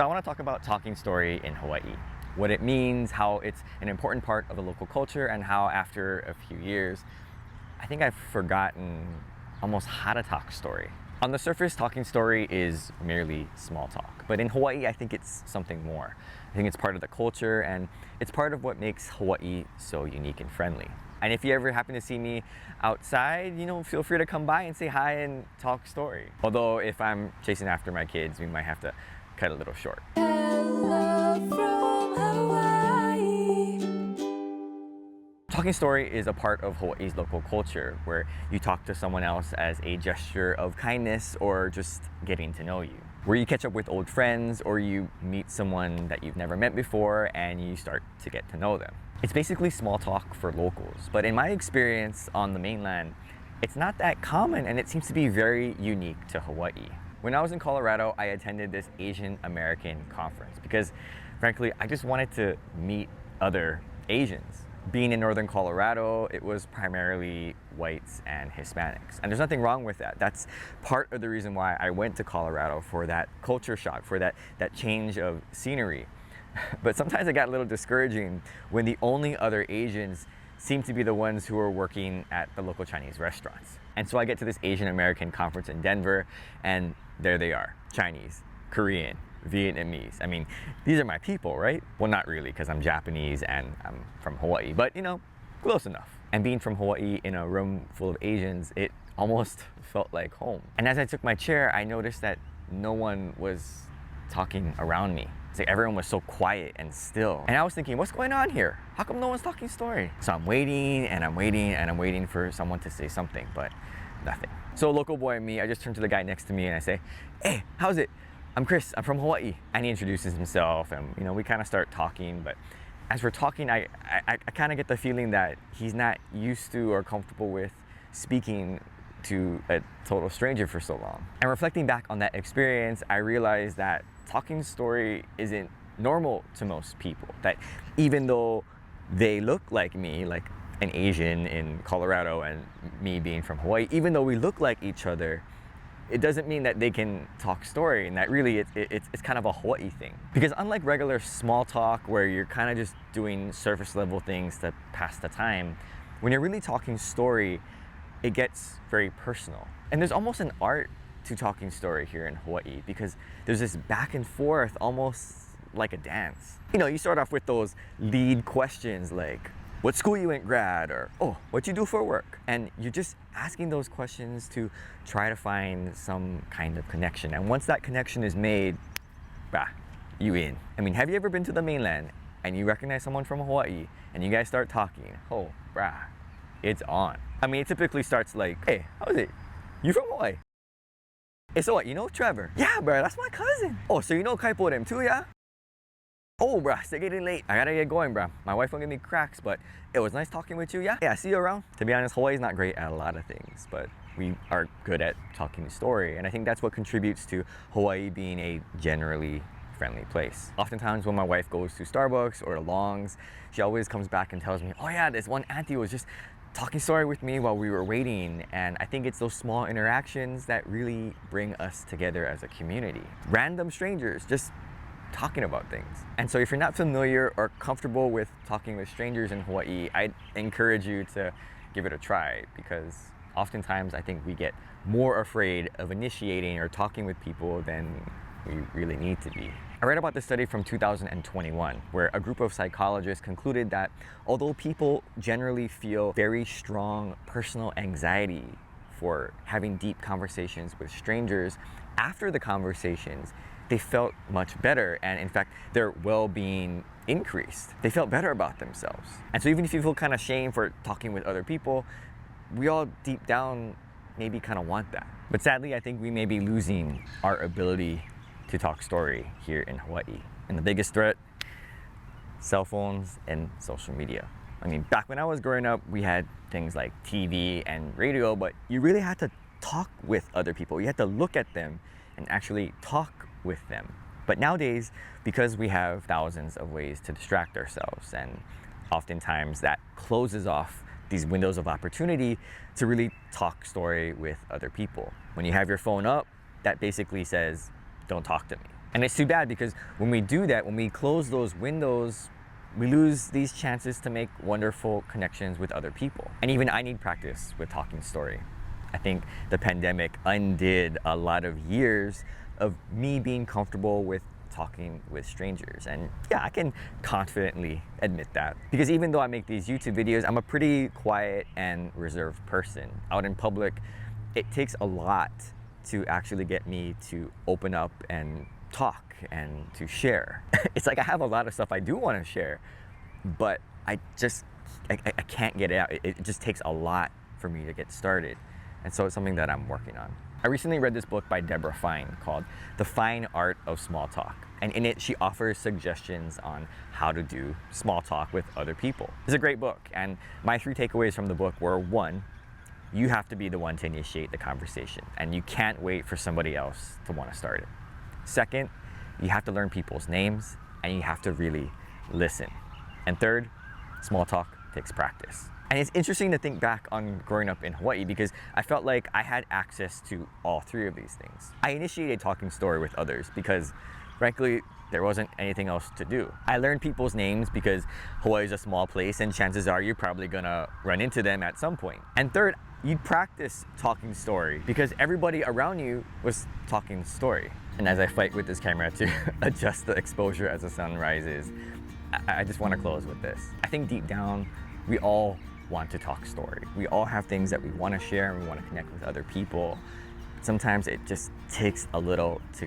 So I want to talk about talking story in Hawaii, what it means, how it's an important part of the local culture, and how after a few years, I think I've forgotten almost how to talk story. On the surface, talking story is merely small talk, but in Hawaii, I think it's something more. I think it's part of the culture, and it's part of what makes Hawaii so unique and friendly. And if you ever happen to see me outside, feel free to come by and say hi and talk story. Although if I'm chasing after my kids, we might have to cut a little short. Hello from Hawaii. Talking story is a part of Hawaii's local culture where you talk to someone else as a gesture of kindness or just getting to know you. Where you catch up with old friends or you meet someone that you've never met before and you start to get to know them. It's basically small talk for locals, but in my experience on the mainland, it's not that common and it seems to be very unique to Hawaii. When I was in Colorado, I attended this Asian American conference because frankly, I just wanted to meet other Asians. Being in northern Colorado, it was primarily whites and Hispanics. And there's nothing wrong with that. That's part of the reason why I went to Colorado, for that culture shock, for that change of scenery. But sometimes it got a little discouraging when the only other Asians seem to be the ones who are working at the local Chinese restaurants. And so I get to this Asian American conference in Denver, and there they are, Chinese, Korean, Vietnamese. I mean, these are my people, right? Well, not really, because I'm Japanese and I'm from Hawaii, but close enough. And being from Hawaii in a room full of Asians, it almost felt like home. And as I took my chair, I noticed that no one was talking around me. It's like everyone was so quiet and still. And I was thinking, what's going on here? How come no one's talking story? So I'm waiting and I'm waiting and I'm waiting for someone to say something, but nothing. So local boy and me, I just turn to the guy next to me and I say, hey, how's it? I'm Chris, I'm from Hawaii. And he introduces himself and we kind of start talking, but as we're talking, I kind of get the feeling that he's not used to or comfortable with speaking to a total stranger for so long. And reflecting back on that experience, I realized that talking story isn't normal to most people. That even though they look like me, like an Asian in Colorado and me being from Hawaii, even though we look like each other, it doesn't mean that they can talk story, and that really it's kind of a Hawaii thing. Because unlike regular small talk where you're kind of just doing surface level things to pass the time, when you're really talking story, it gets very personal. And there's almost an art to talking story here in Hawaii because there's this back and forth, almost like a dance. You start off with those lead questions like, what school you went grad, or oh, what you do for work? And you're just asking those questions to try to find some kind of connection. And once that connection is made, you in. I mean, have you ever been to the mainland and you recognize someone from Hawaii and you guys start talking? Oh, it's on. I mean, it typically starts like, hey, how's it? You from Hawaii? Hey, so what, you know Trevor? Yeah, bruh, that's my cousin. Oh, so you know Kaipo them too, yeah? Oh, bruh, it's getting late. I gotta get going, bruh. My wife won't give me cracks, but it was nice talking with you, yeah? Yeah, see you around. To be honest, Hawaii's not great at a lot of things, but we are good at talking story. And I think that's what contributes to Hawaii being a generally friendly place. Oftentimes when my wife goes to Starbucks or to Long's, she always comes back and tells me, oh yeah, this one auntie was just talking story with me while we were waiting. And I think it's those small interactions that really bring us together as a community. Random strangers just talking about things. And so if you're not familiar or comfortable with talking with strangers in Hawaii, I'd encourage you to give it a try, because oftentimes I think we get more afraid of initiating or talking with people than we really need to be. I read about this study from 2021 where a group of psychologists concluded that although people generally feel very strong personal anxiety for having deep conversations with strangers, after the conversations, they felt much better, and in fact, their well-being increased. They felt better about themselves. And so even if you feel kind of shame for talking with other people, we all deep down maybe kind of want that. But sadly, I think we may be losing our ability to talk story here in Hawaii. And the biggest threat, cell phones and social media. I mean, back when I was growing up, we had things like TV and radio, but you really had to talk with other people. You had to look at them and actually talk with them. But nowadays, because we have thousands of ways to distract ourselves, and oftentimes that closes off these windows of opportunity to really talk story with other people. When you have your phone up, that basically says, don't talk to me. And it's too bad because when we do that, when we close those windows, we lose these chances to make wonderful connections with other people. And even I need practice with talking story. I think the pandemic undid a lot of years of me being comfortable with talking with strangers. And yeah, I can confidently admit that. Because even though I make these YouTube videos, I'm a pretty quiet and reserved person. Out in public, it takes a lot to actually get me to open up and talk and to share. It's like I have a lot of stuff I do want to share, but I can't get it out. It just takes a lot for me to get started. And so it's something that I'm working on. I recently read this book by Deborah Fine called The Fine Art of Small Talk. And in it, she offers suggestions on how to do small talk with other people. It's a great book. And my 3 takeaways from the book were: 1, you have to be the one to initiate the conversation, and you can't wait for somebody else to want to start it. 2nd, you have to learn people's names, and you have to really listen. And 3rd, small talk takes practice. And it's interesting to think back on growing up in Hawaii because I felt like I had access to all 3 of these things. I initiated talking story with others because, frankly, there wasn't anything else to do. I learned people's names because Hawaii is a small place and chances are you're probably gonna run into them at some point. And 3rd, you'd practice talking story because everybody around you was talking story. And as I fight with this camera to adjust the exposure as the sun rises, I just want to close with this. I think deep down, we all want to talk story. We all have things that we want to share and we want to connect with other people. Sometimes it just takes a little to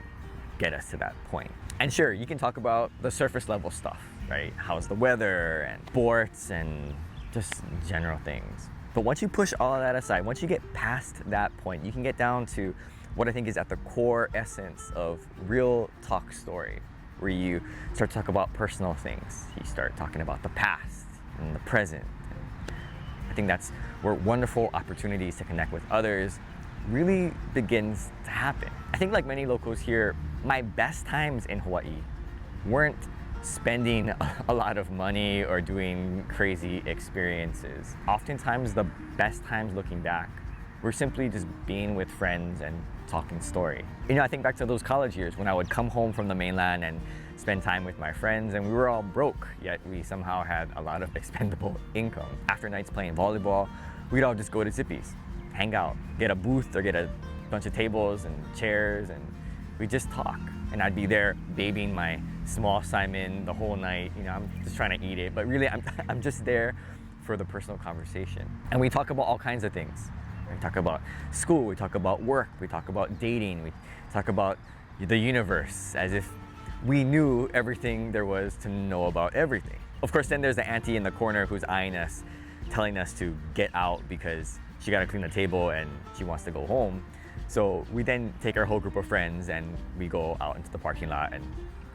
get us to that point. And sure, you can talk about the surface level stuff, right? How's the weather and sports and just general things. But once you push all of that aside, once you get past that point, you can get down to what I think is at the core essence of real talk story, where you start to talk about personal things. You start talking about the past and the present. I think that's where wonderful opportunities to connect with others really begins to happen. I think like many locals here, my best times in Hawaii weren't spending a lot of money or doing crazy experiences. Oftentimes the best times looking back were simply just being with friends and talking story. You know, I think back to those college years when I would come home from the mainland and spend time with my friends, and we were all broke, yet we somehow had a lot of expendable income. After nights playing volleyball, we'd all just go to Zippys, hang out, get a booth or get a bunch of tables and chairs, and we'd just talk. And I'd be there babying my small Simon the whole night. You know, I'm just trying to eat it, but really I'm just there for the personal conversation. And we talk about all kinds of things. We talk about school, we talk about work, we talk about dating, we talk about the universe as if we knew everything there was to know about everything. Of course, then there's the auntie in the corner who's eyeing us, telling us to get out because she got to clean the table and she wants to go home. So we then take our whole group of friends and we go out into the parking lot and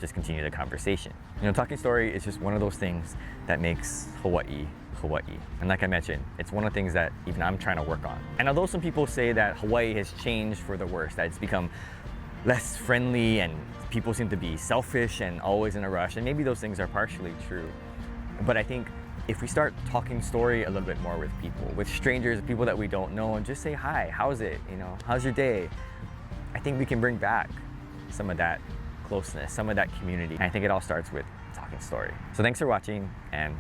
just continue the conversation. You know, talking story is just one of those things that makes Hawaii Hawaii. And like I mentioned, it's one of the things that even I'm trying to work on. And although some people say that Hawaii has changed for the worse, that it's become less friendly and people seem to be selfish and always in a rush, and maybe those things are partially true. But I think if we start talking story a little bit more with people, with strangers, people that we don't know, and just say, hi, how's it? You know, how's your day? I think we can bring back some of that closeness, some of that community. And I think it all starts with talking story. So thanks for watching, and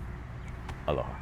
aloha.